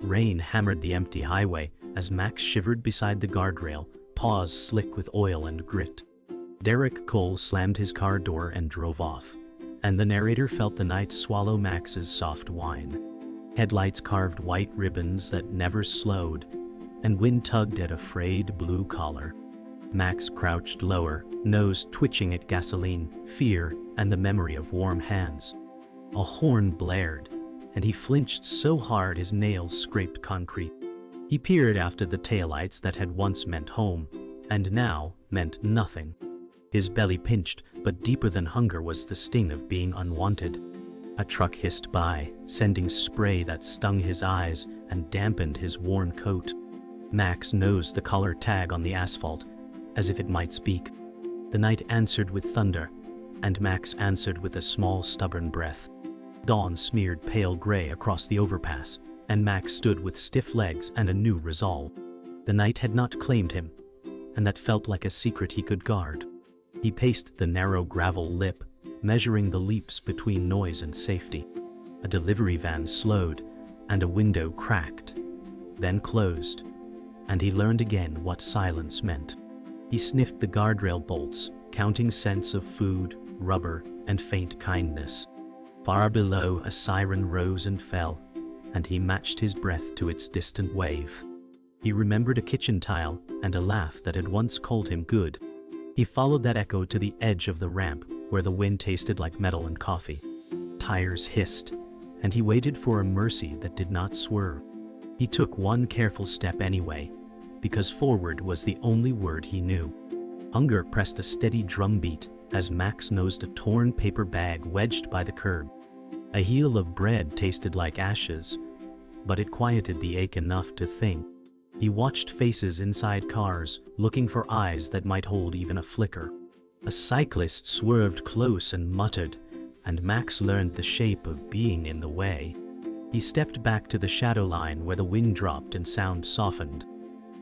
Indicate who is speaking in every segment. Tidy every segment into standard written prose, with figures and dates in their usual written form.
Speaker 1: Rain hammered the empty highway as Max shivered beside the guardrail, paws slick with oil and grit. Derek Cole slammed his car door and drove off, and the narrator felt the night swallow Max's soft whine. Headlights carved white ribbons that never slowed, and wind tugged at a frayed blue collar. Max crouched lower, nose twitching at gasoline, fear, and the memory of warm hands. A horn blared, and he flinched so hard his nails scraped concrete. He peered after the taillights that had once meant home, and now meant nothing. His belly pinched, but deeper than hunger was the sting of being unwanted. A truck hissed by, sending spray that stung his eyes and dampened his worn coat. Max nosed the collar tag on the asphalt, as if it might speak. The night answered with thunder, and Max answered with a small stubborn breath. Dawn smeared pale gray across the overpass, and Max stood with stiff legs and a new resolve. The night had not claimed him, and that felt like a secret he could guard. He paced the narrow gravel lip, measuring the leaps between noise and safety. A delivery van slowed, and a window cracked, then closed, and he learned again what silence meant. He sniffed the guardrail bolts, counting scents of food, rubber, and faint kindness. Far below, a siren rose and fell, and he matched his breath to its distant wave. He remembered a kitchen tile and a laugh that had once called him good. He followed that echo to the edge of the ramp, where the wind tasted like metal and coffee. Tires hissed, and he waited for a mercy that did not swerve. He took one careful step anyway, because forward was the only word he knew. Hunger pressed a steady drumbeat as Max nosed a torn paper bag wedged by the curb. A heel of bread tasted like ashes, but it quieted the ache enough to think. He watched faces inside cars, looking for eyes that might hold even a flicker. A cyclist swerved close and muttered, and Max learned the shape of being in the way. He stepped back to the shadow line where the wind dropped and sound softened.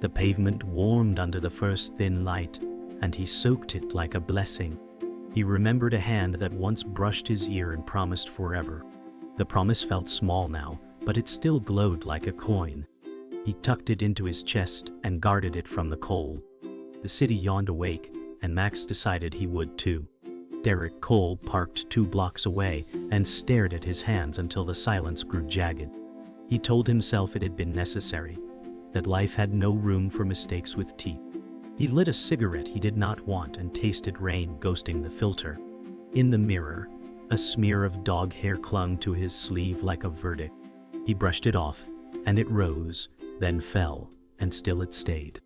Speaker 1: The pavement warmed under the first thin light, and he soaked it like a blessing. He remembered a hand that once brushed his ear and promised forever. The promise felt small now, but it still glowed like a coin. He tucked it into his chest and guarded it from the cold. The city yawned awake, and Max decided he would too. Derek Cole parked 2 blocks away and stared at his hands until the silence grew jagged. He told himself it had been necessary, that life had no room for mistakes with teeth. He lit a cigarette he did not want and tasted rain ghosting the filter. In the mirror, a smear of dog hair clung to his sleeve like a verdict. He brushed it off, and it rose, then fell, and still it stayed.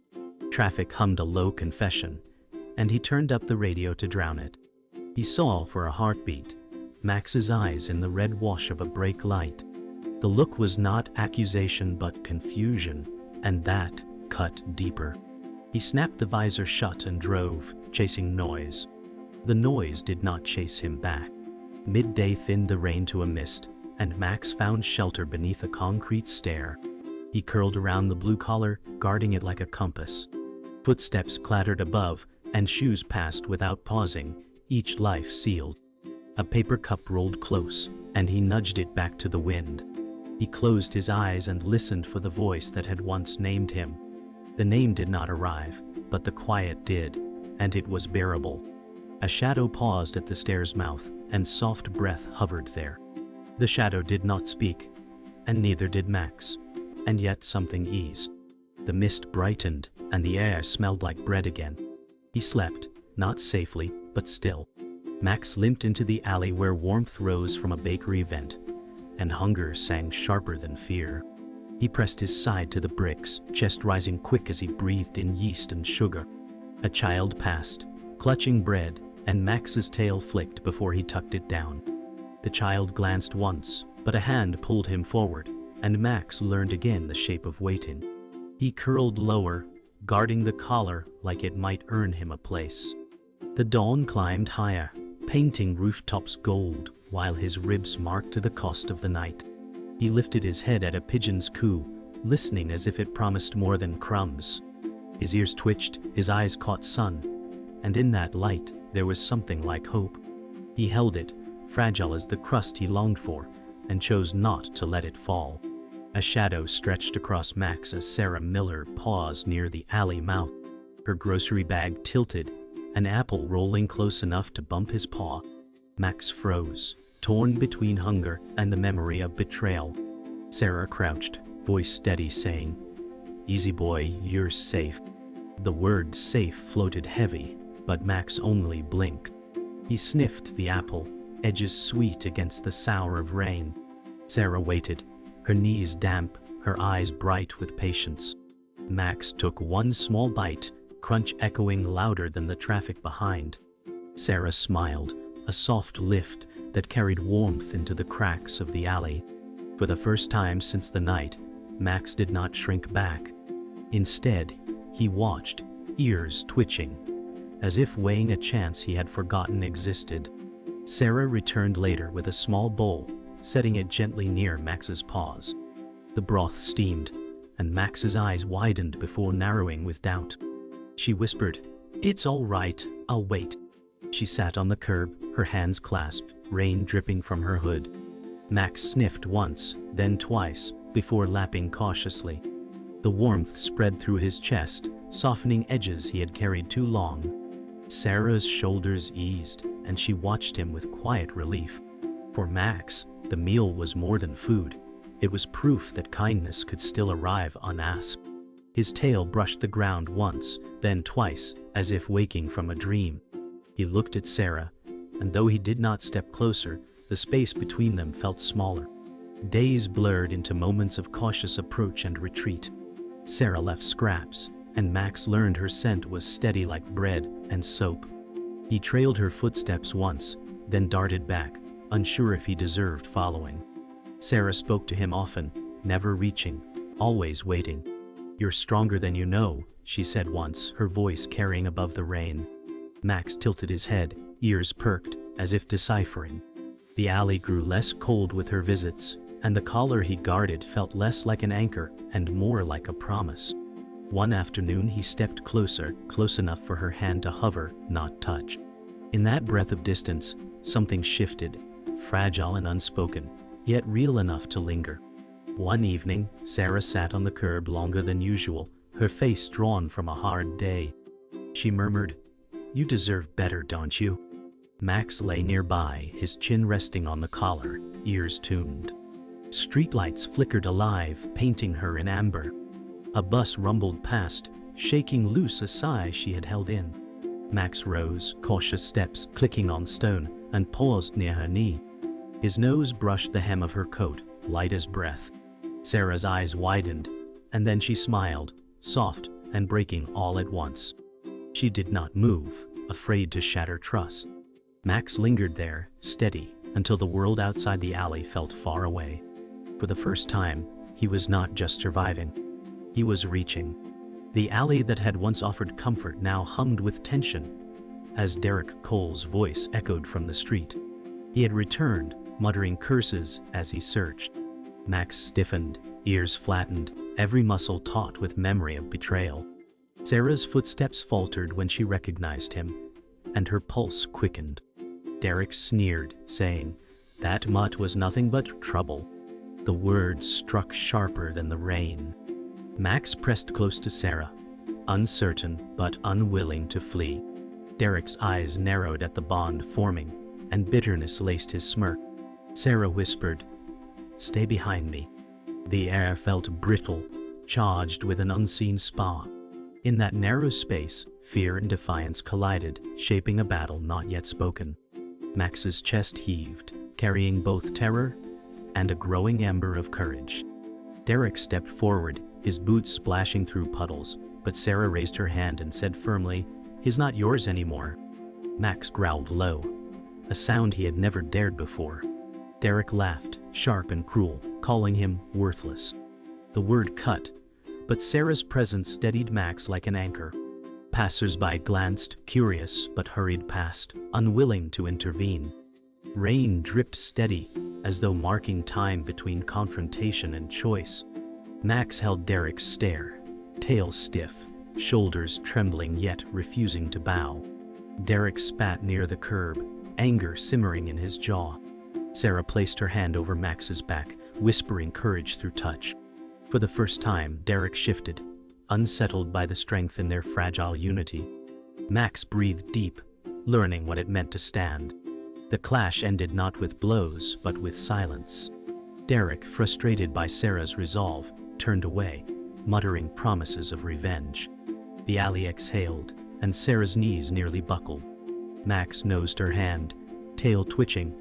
Speaker 1: Traffic hummed a low confession, and he turned up the radio to drown it. He saw for a heartbeat, Max's eyes in the red wash of a brake light. The look was not accusation but confusion, and that cut deeper. He snapped the visor shut and drove, chasing noise. The noise did not chase him back. Midday thinned the rain to a mist, and Max found shelter beneath a concrete stair. He curled around the blue collar, guarding it like a compass. Footsteps clattered above, and shoes passed without pausing, each life sealed. A paper cup rolled close, and he nudged it back to the wind. He closed his eyes and listened for the voice that had once named him. The name did not arrive, but the quiet did, and it was bearable. A shadow paused at the stair's mouth, and soft breath hovered there. The shadow did not speak, and neither did Max, and yet something eased. The mist brightened, and the air smelled like bread again. He slept, not safely, but still. Max limped into the alley where warmth rose from a bakery vent, and hunger sang sharper than fear. He pressed his side to the bricks, chest rising quick as he breathed in yeast and sugar. A child passed, clutching bread, and Max's tail flicked before he tucked it down. The child glanced once, but a hand pulled him forward, and Max learned again the shape of waiting. He curled lower, guarding the collar like it might earn him a place. The dawn climbed higher, painting rooftops gold, while his ribs marked the cost of the night. He lifted his head at a pigeon's coo, listening as if it promised more than crumbs. His ears twitched, his eyes caught sun, and in that light there was something like hope. He held it, fragile as the crust he longed for, and chose not to let it fall. A shadow stretched across Max as Sarah Miller paused near the alley mouth. Her grocery bag tilted, an apple rolling close enough to bump his paw. Max froze, torn between hunger and the memory of betrayal. Sarah crouched, voice steady, saying, "Easy boy, you're safe." The word safe floated heavy, but Max only blinked. He sniffed the apple, edges sweet against the sour of rain. Sarah waited, her knees damp, her eyes bright with patience. Max took one small bite, crunch echoing louder than the traffic behind. Sarah smiled, a soft lift that carried warmth into the cracks of the alley. For the first time since the night, Max did not shrink back. Instead, he watched, ears twitching, as if weighing a chance he had forgotten existed. Sarah returned later with a small bowl, setting it gently near Max's paws. The broth steamed, and Max's eyes widened before narrowing with doubt. She whispered, "It's all right, I'll wait." She sat on the curb, her hands clasped, rain dripping from her hood. Max sniffed once, then twice, before lapping cautiously. The warmth spread through his chest, softening edges he had carried too long. Sarah's shoulders eased, and she watched him with quiet relief. For Max, the meal was more than food. It was proof that kindness could still arrive unasked. His tail brushed the ground once, then twice, as if waking from a dream. He looked at Sarah, and though he did not step closer, the space between them felt smaller. Days blurred into moments of cautious approach and retreat. Sarah left scraps, and Max learned her scent was steady like bread and soap. He trailed her footsteps once, then darted back, unsure if he deserved following. Sarah spoke to him often, never reaching, always waiting. "You're stronger than you know," she said once, her voice carrying above the rain. Max tilted his head, ears perked, as if deciphering. The alley grew less cold with her visits, and the collar he guarded felt less like an anchor and more like a promise. One afternoon he stepped closer, close enough for her hand to hover, not touch. In that breath of distance, something shifted, fragile and unspoken, yet real enough to linger. One evening, Sarah sat on the curb longer than usual, her face drawn from a hard day. She murmured, "You deserve better, don't you?" Max lay nearby, his chin resting on the collar, ears tuned. Streetlights flickered alive, painting her in amber. A bus rumbled past, shaking loose a sigh she had held in. Max rose, cautious steps clicking on stone, and paused near her knee. His nose brushed the hem of her coat, light as breath. Sarah's eyes widened, and then she smiled, soft and breaking all at once. She did not move, afraid to shatter trust. Max lingered there, steady, until the world outside the alley felt far away. For the first time, he was not just surviving. He was reaching. The alley that had once offered comfort now hummed with tension, as Derek Cole's voice echoed from the street. He had returned, muttering curses as he searched. Max stiffened, ears flattened, every muscle taut with memory of betrayal. Sarah's footsteps faltered when she recognized him, and her pulse quickened. Derek sneered, saying, "That mutt was nothing but trouble." The words struck sharper than the rain. Max pressed close to Sarah, uncertain but unwilling to flee. Derek's eyes narrowed at the bond forming, and bitterness laced his smirk. Sarah whispered, "Stay behind me." The air felt brittle, charged with an unseen spark. In that narrow space, fear and defiance collided, shaping a battle not yet spoken. Max's chest heaved, carrying both terror and a growing ember of courage. Derek stepped forward, his boots splashing through puddles, but Sarah raised her hand and said firmly, "He's not yours anymore." Max growled low, a sound he had never dared before. Derek laughed, sharp and cruel, calling him worthless. The word cut, but Sarah's presence steadied Max like an anchor. Passers-by glanced, curious, but hurried past, unwilling to intervene. Rain dripped steady, as though marking time between confrontation and choice. Max held Derek's stare, tail stiff, shoulders trembling yet refusing to bow. Derek spat near the curb, anger simmering in his jaw. Sarah placed her hand over Max's back, whispering courage through touch. For the first time, Derek shifted, unsettled by the strength in their fragile unity. Max breathed deep, learning what it meant to stand. The clash ended not with blows, but with silence. Derek, frustrated by Sarah's resolve, turned away, muttering promises of revenge. The alley exhaled, and Sarah's knees nearly buckled. Max nosed her hand, tail twitching,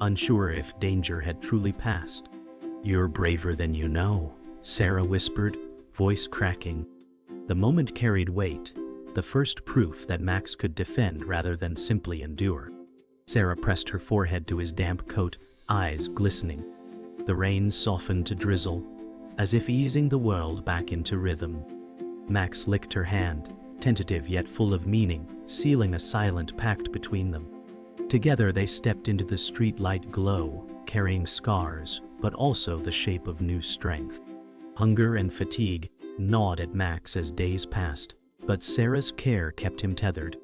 Speaker 1: unsure if danger had truly passed. "You're braver than you know," Sarah whispered, voice cracking. The moment carried weight, the first proof that Max could defend rather than simply endure. Sarah pressed her forehead to his damp coat, eyes glistening. The rain softened to drizzle, as if easing the world back into rhythm. Max licked her hand, tentative yet full of meaning, sealing a silent pact between them. Together they stepped into the streetlight glow, carrying scars, but also the shape of new strength. Hunger and fatigue gnawed at Max as days passed, but Sarah's care kept him tethered.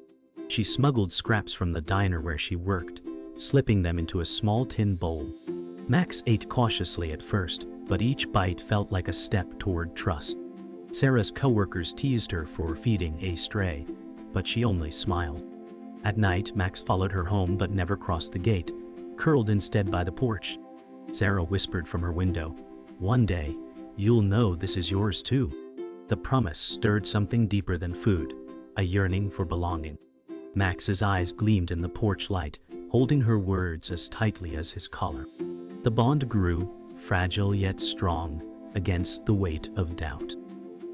Speaker 1: She smuggled scraps from the diner where she worked, slipping them into a small tin bowl. Max ate cautiously at first, but each bite felt like a step toward trust. Sarah's coworkers teased her for feeding a stray, but she only smiled. At night, Max followed her home but never crossed the gate, curled instead by the porch. Sarah whispered from her window, "One day, you'll know this is yours too." The promise stirred something deeper than food, a yearning for belonging. Max's eyes gleamed in the porch light, holding her words as tightly as his collar. The bond grew, fragile yet strong, against the weight of doubt.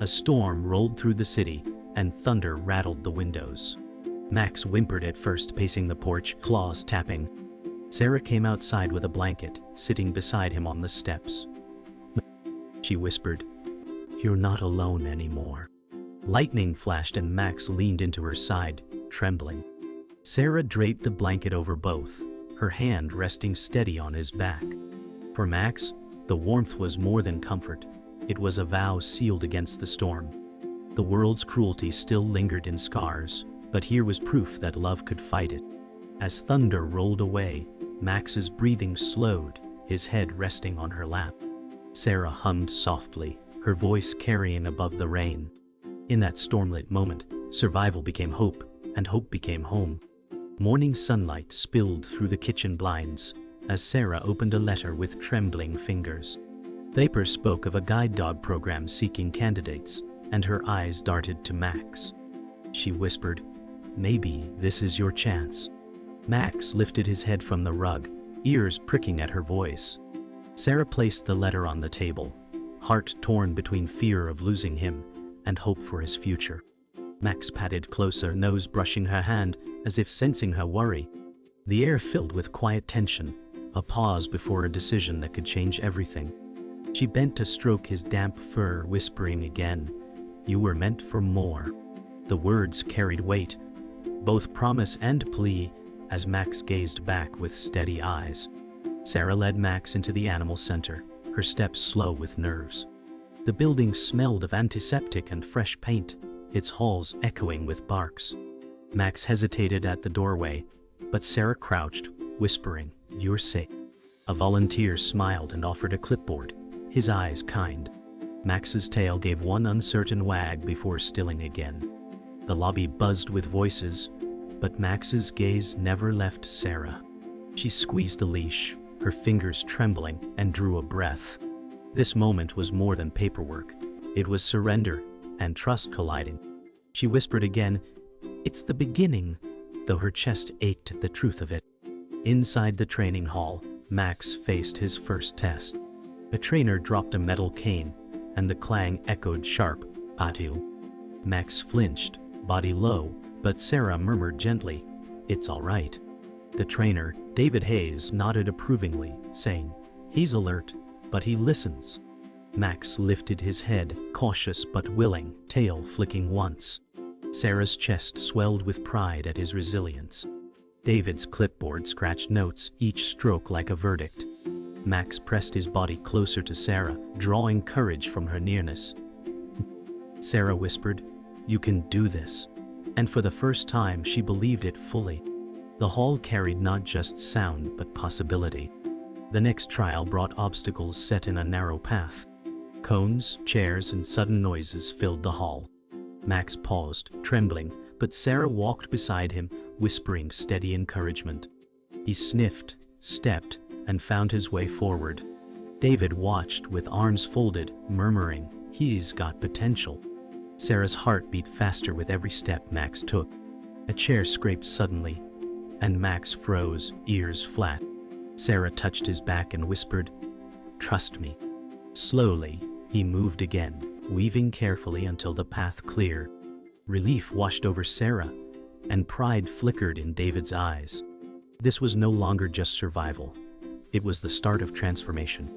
Speaker 1: A storm rolled through the city, and thunder rattled the windows. Max whimpered at first, pacing the porch, claws tapping. Sarah came outside with a blanket, sitting beside him on the steps. She whispered, "You're not alone anymore." Lightning flashed and Max leaned into her side, trembling. Sarah draped the blanket over both, her hand resting steady on his back. For Max, the warmth was more than comfort. It was a vow sealed against the storm. The world's cruelty still lingered in scars, but here was proof that love could fight it. As thunder rolled away, Max's breathing slowed, his head resting on her lap. Sarah hummed softly, her voice carrying above the rain. In that stormlit moment, survival became hope, and hope became home. Morning sunlight spilled through the kitchen blinds, as Sarah opened a letter with trembling fingers. The paper spoke of a guide dog program seeking candidates, and her eyes darted to Max. She whispered, "Maybe this is your chance." Max lifted his head from the rug, ears pricking at her voice. Sarah placed the letter on the table, heart torn between fear of losing him and hope for his future. Max patted closer, nose brushing her hand as if sensing her worry. The air filled with quiet tension, a pause before a decision that could change everything. She bent to stroke his damp fur, whispering again, "You were meant for more." The words carried weight, both promise and plea, as Max gazed back with steady eyes. Sarah led Max into the animal center, her steps slow with nerves. The building smelled of antiseptic and fresh paint, its halls echoing with barks. Max hesitated at the doorway, but Sarah crouched, whispering, "You're safe." A volunteer smiled and offered a clipboard, his eyes kind. Max's tail gave one uncertain wag before stilling again. The lobby buzzed with voices, but Max's gaze never left Sarah. She squeezed the leash, her fingers trembling, and drew a breath. This moment was more than paperwork. It was surrender and trust colliding. She whispered again, "It's the beginning," though her chest ached at the truth of it. Inside the training hall, Max faced his first test. A trainer dropped a metal cane, and the clang echoed sharp, "Atu." Max flinched, body low, but Sarah murmured gently, "It's all right." The trainer, David Hayes, nodded approvingly, saying, "He's alert, but he listens." Max lifted his head, cautious but willing, tail flicking once. Sarah's chest swelled with pride at his resilience. David's clipboard scratched notes, each stroke like a verdict. Max pressed his body closer to Sarah, drawing courage from her nearness. Sarah whispered, "You can do this." And for the first time she believed it fully. The hall carried not just sound but possibility. The next trial brought obstacles set in a narrow path. Cones, chairs, and sudden noises filled the hall. Max paused, trembling, but Sarah walked beside him, whispering steady encouragement. He sniffed, stepped, and found his way forward. David watched with arms folded, murmuring, "He's got potential." Sarah's heart beat faster with every step Max took. A chair scraped suddenly, and Max froze, ears flat. Sarah touched his back and whispered, "Trust me." Slowly, he moved again, weaving carefully until the path cleared. Relief washed over Sarah, and pride flickered in David's eyes. This was no longer just survival. It was the start of transformation.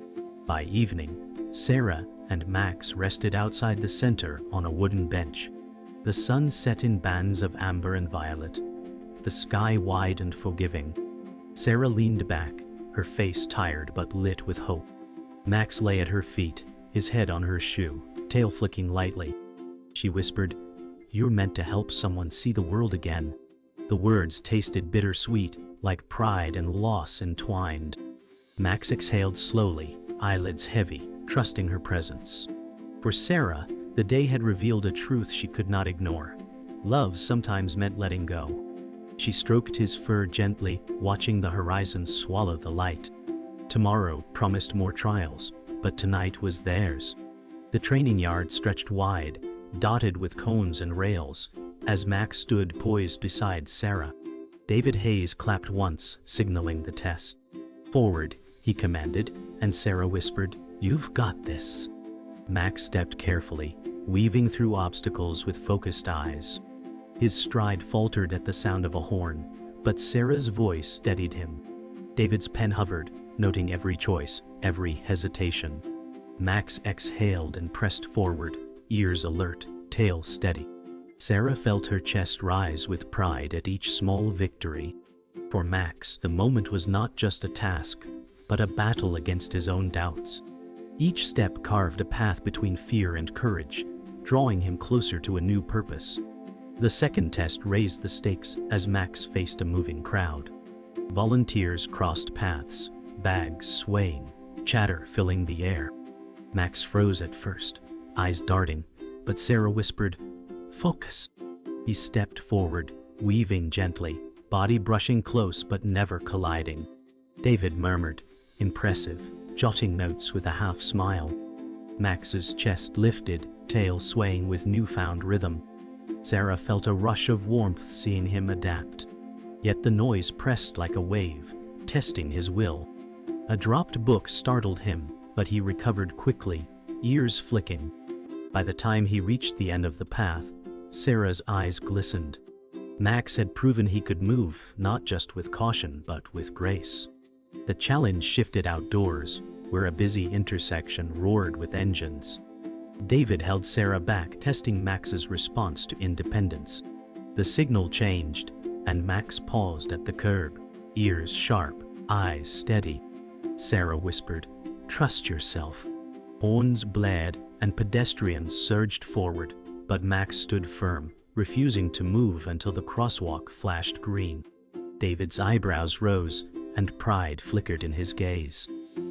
Speaker 1: By evening, Sarah and Max rested outside the center on a wooden bench. The sun set in bands of amber and violet. The sky wide and forgiving. Sarah leaned back, her face tired but lit with hope. Max lay at her feet, his head on her shoe, tail flicking lightly. She whispered, "You're meant to help someone see the world again." The words tasted bittersweet, like pride and loss entwined. Max exhaled slowly, eyelids heavy, trusting her presence. For Sarah, the day had revealed a truth she could not ignore. Love sometimes meant letting go. She stroked his fur gently, watching the horizon swallow the light. Tomorrow promised more trials, but tonight was theirs. The training yard stretched wide, dotted with cones and rails, as Max stood poised beside Sarah. David Hayes clapped once, signaling the test. "Forward," he commanded, and Sarah whispered, "You've got this." Max stepped carefully, weaving through obstacles with focused eyes. His stride faltered at the sound of a horn, but Sarah's voice steadied him. David's pen hovered, noting every choice, every hesitation. Max exhaled and pressed forward, ears alert, tail steady. Sarah felt her chest rise with pride at each small victory. For Max, the moment was not just a task, but a battle against his own doubts. Each step carved a path between fear and courage, drawing him closer to a new purpose. The second test raised the stakes as Max faced a moving crowd. Volunteers crossed paths, bags swaying, chatter filling the air. Max froze at first, eyes darting, but Sarah whispered, "Focus." He stepped forward, weaving gently, body brushing close but never colliding. David murmured, impressive, jotting notes with a half smile. Max's chest lifted, tail swaying with newfound rhythm. Sarah felt a rush of warmth seeing him adapt. Yet the noise pressed like a wave, testing his will. A dropped book startled him, but he recovered quickly, ears flicking. By the time he reached the end of the path, Sarah's eyes glistened. Max had proven he could move, not just with caution but with grace. The challenge shifted outdoors, where a busy intersection roared with engines. David held Sarah back, testing Max's response to independence. The signal changed, and Max paused at the curb, ears sharp, eyes steady. Sarah whispered, "Trust yourself." Horns blared, and pedestrians surged forward, but Max stood firm, refusing to move until the crosswalk flashed green. David's eyebrows rose, and pride flickered in his gaze.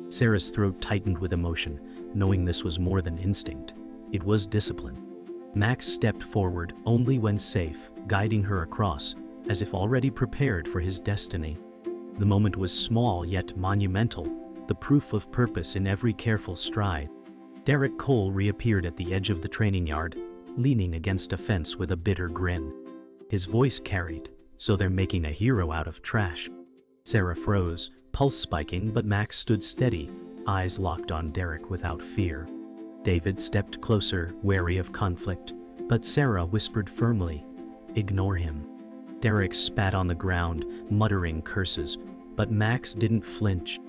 Speaker 1: Sarah's throat tightened with emotion, knowing this was more than instinct. It was discipline. Max stepped forward only when safe, guiding her across, as if already prepared for his destiny. The moment was small yet monumental, the proof of purpose in every careful stride. Derek Cole reappeared at the edge of the training yard, leaning against a fence with a bitter grin. His voice carried, "So they're making a hero out of trash." Sarah froze, pulse spiking, but Max stood steady, eyes locked on Derek without fear. David stepped closer, wary of conflict, but Sarah whispered firmly, "Ignore him." Derek spat on the ground, muttering curses, but Max didn't flinch.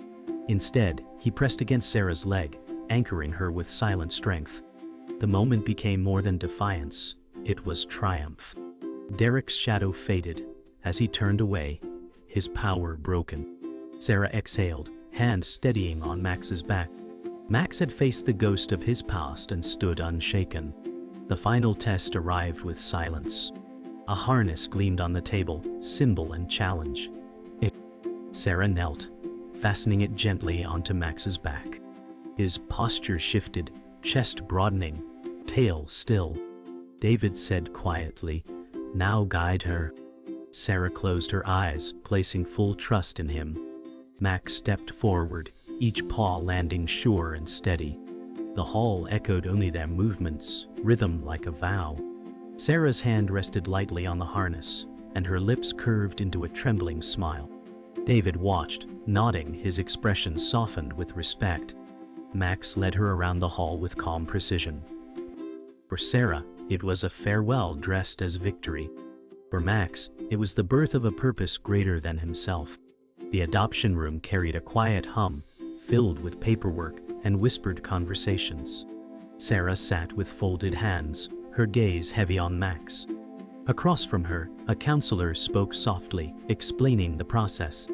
Speaker 1: Instead, he pressed against Sarah's leg, anchoring her with silent strength. The moment became more than defiance, it was triumph. Derek's shadow faded. As he turned away, his power broken. Sarah exhaled, hand steadying on Max's back. Max had faced the ghost of his past and stood unshaken. The final test arrived with silence. A harness gleamed on the table, symbol and challenge. Sarah knelt, fastening it gently onto Max's back. His posture shifted, chest broadening, tail still. David said quietly, "Now guide her." Sarah closed her eyes, placing full trust in him. Max stepped forward, each paw landing sure and steady. The hall echoed only their movements, rhythm like a vow. Sarah's hand rested lightly on the harness, and her lips curved into a trembling smile. David watched, nodding, his expression softened with respect. Max led her around the hall with calm precision. For Sarah, it was a farewell dressed as victory. For Max, it was the birth of a purpose greater than himself. The adoption room carried a quiet hum, filled with paperwork and whispered conversations. Sarah sat with folded hands, her gaze heavy on Max. Across from her, a counselor spoke softly, explaining the process.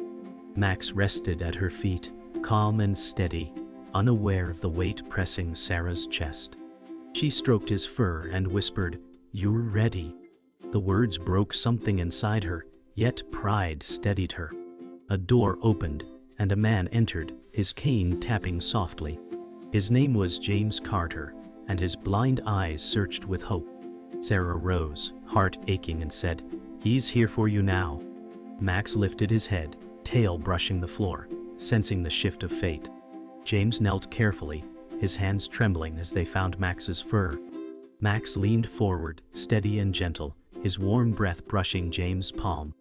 Speaker 1: Max rested at her feet, calm and steady, unaware of the weight pressing Sarah's chest. She stroked his fur and whispered, "You're ready." The words broke something inside her, yet pride steadied her. A door opened, and a man entered, his cane tapping softly. His name was James Carter, and his blind eyes searched with hope. Sarah rose, heart aching, and said, "He's here for you now." Max lifted his head, tail brushing the floor, sensing the shift of fate. James knelt carefully, his hands trembling as they found Max's fur. Max leaned forward, steady and gentle, his warm breath brushing James' palm.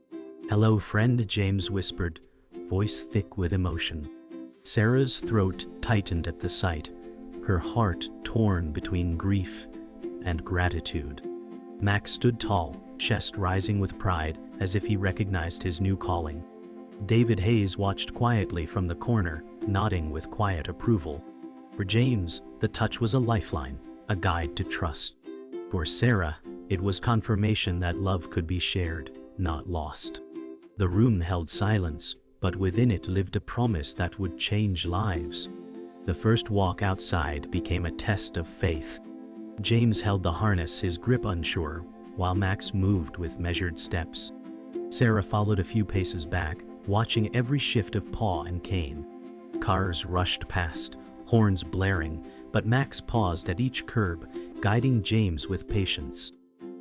Speaker 1: "Hello, friend," James whispered, voice thick with emotion. Sarah's throat tightened at the sight, her heart torn between grief and gratitude. Max stood tall, chest rising with pride, as if he recognized his new calling. David Hayes watched quietly from the corner, nodding with quiet approval. For James, the touch was a lifeline, a guide to trust. For Sarah, it was confirmation that love could be shared, not lost. The room held silence, but within it lived a promise that would change lives. The first walk outside became a test of faith. James held the harness, his grip unsure, while Max moved with measured steps. Sarah followed a few paces back, watching every shift of paw and cane. Cars rushed past, horns blaring, but Max paused at each curb, guiding James with patience.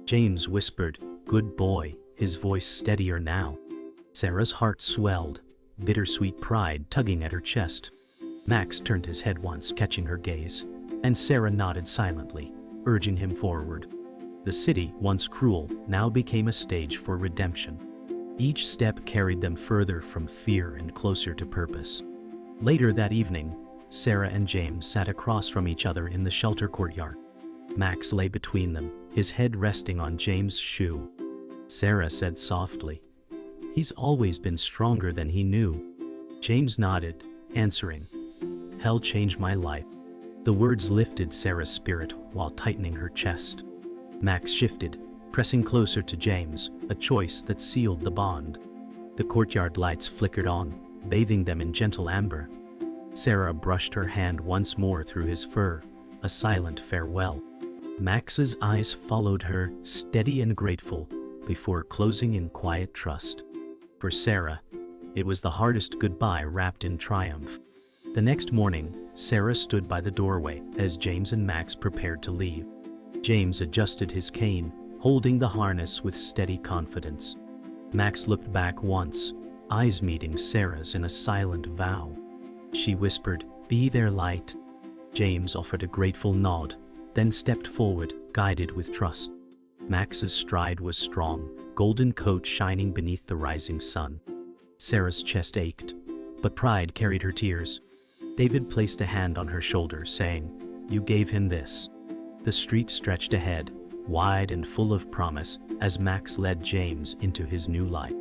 Speaker 1: James whispered, "Good boy," his voice steadier now. Sarah's heart swelled, bittersweet pride tugging at her chest. Max turned his head once, catching her gaze, and Sarah nodded silently, urging him forward. The city, once cruel, now became a stage for redemption. Each step carried them further from fear and closer to purpose. Later that evening, Sarah and James sat across from each other in the shelter courtyard. Max lay between them, his head resting on James' shoe. Sarah said softly, "He's always been stronger than he knew." James nodded, answering, "Hell changed my life." The words lifted Sarah's spirit while tightening her chest. Max shifted, pressing closer to James, a choice that sealed the bond. The courtyard lights flickered on, bathing them in gentle amber. Sarah brushed her hand once more through his fur, a silent farewell. Max's eyes followed her, steady and grateful, before closing in quiet trust. For Sarah, it was the hardest goodbye wrapped in triumph. The next morning, Sarah stood by the doorway as James and Max prepared to leave. James adjusted his cane, holding the harness with steady confidence. Max looked back once, eyes meeting Sarah's in a silent vow. She whispered, "Be their light." James offered a grateful nod, then stepped forward, guided with trust. Max's stride was strong, golden coat shining beneath the rising sun. Sarah's chest ached, but pride carried her tears. David placed a hand on her shoulder, saying, "You gave him this." The street stretched ahead, wide and full of promise, as Max led James into his new life.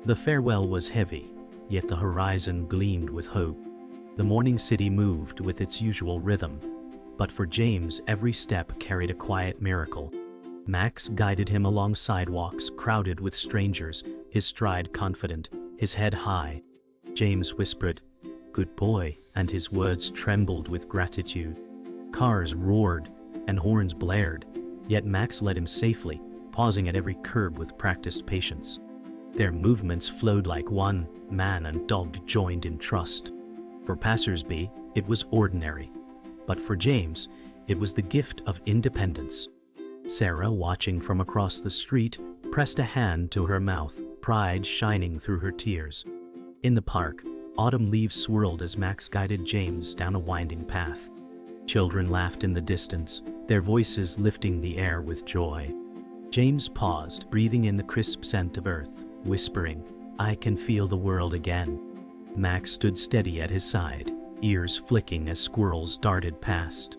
Speaker 1: The farewell was heavy, yet the horizon gleamed with hope. The morning city moved with its usual rhythm, but for James every step carried a quiet miracle. Max guided him along sidewalks crowded with strangers, his stride confident, his head high. James whispered, "Good boy," and his words trembled with gratitude. Cars roared, and horns blared, yet Max led him safely, pausing at every curb with practiced patience. Their movements flowed like one, man and dog joined in trust. For passers-by, it was ordinary, but for James, It was the gift of independence. Sarah, watching from across the street, pressed a hand to her mouth, pride shining through her tears. In the park, autumn leaves swirled as Max guided James down a winding path. Children laughed in the distance, their voices lifting the air with joy. James paused, breathing in the crisp scent of earth, whispering, "I can feel the world again." Max stood steady at his side, ears flicking as squirrels darted past.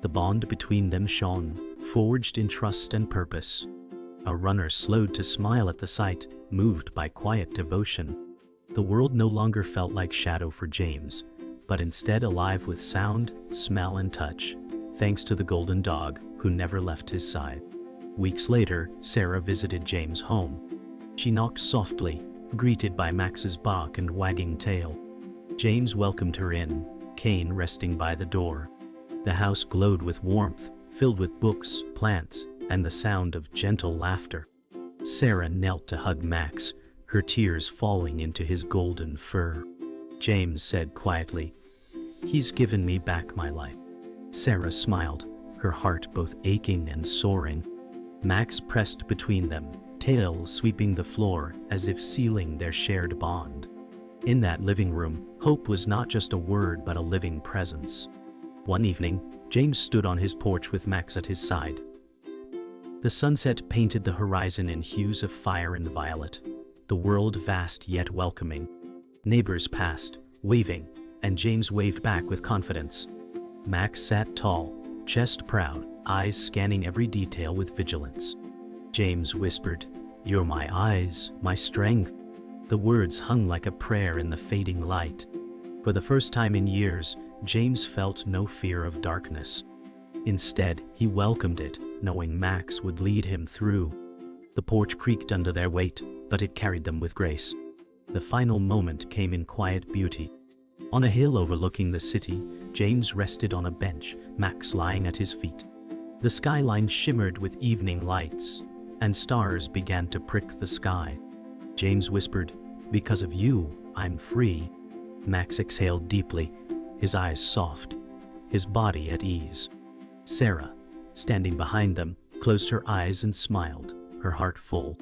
Speaker 1: The bond between them shone, forged in trust and purpose. A runner slowed to smile at the sight, moved by quiet devotion. The world no longer felt like shadow for James, but instead alive with sound, smell and touch, thanks to the golden dog who never left his side. Weeks later, Sarah visited James' home. She knocked softly, greeted by Max's bark and wagging tail. James welcomed her in, Kane resting by the door. The house glowed with warmth, filled with books, plants, and the sound of gentle laughter. Sarah knelt to hug Max, her tears falling into his golden fur. James said quietly, "He's given me back my life." Sarah smiled, her heart both aching and soaring. Max pressed between them, tail sweeping the floor as if sealing their shared bond. In that living room, hope was not just a word but a living presence. One evening, James stood on his porch with Max at his side. The sunset painted the horizon in hues of fire and violet, the world vast yet welcoming. Neighbors passed, waving, and James waved back with confidence. Max sat tall, chest proud, eyes scanning every detail with vigilance. James whispered, "You're my eyes, my strength." The words hung like a prayer in the fading light. For the first time in years, James felt no fear of darkness. Instead, he welcomed it, knowing Max would lead him through. The porch creaked under their weight, but it carried them with grace. The final moment came in quiet beauty. On a hill overlooking the city, James rested on a bench, Max lying at his feet. The skyline shimmered with evening lights, and stars began to prick the sky. James whispered, "Because of you, I'm free." Max exhaled deeply, his eyes soft, his body at ease. Sarah, standing behind them, closed her eyes and smiled, her heart full.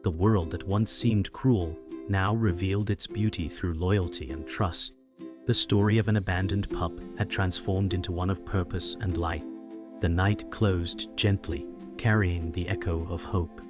Speaker 1: The world that once seemed cruel now revealed its beauty through loyalty and trust. The story of an abandoned pup had transformed into one of purpose and light. The night closed gently, carrying the echo of hope.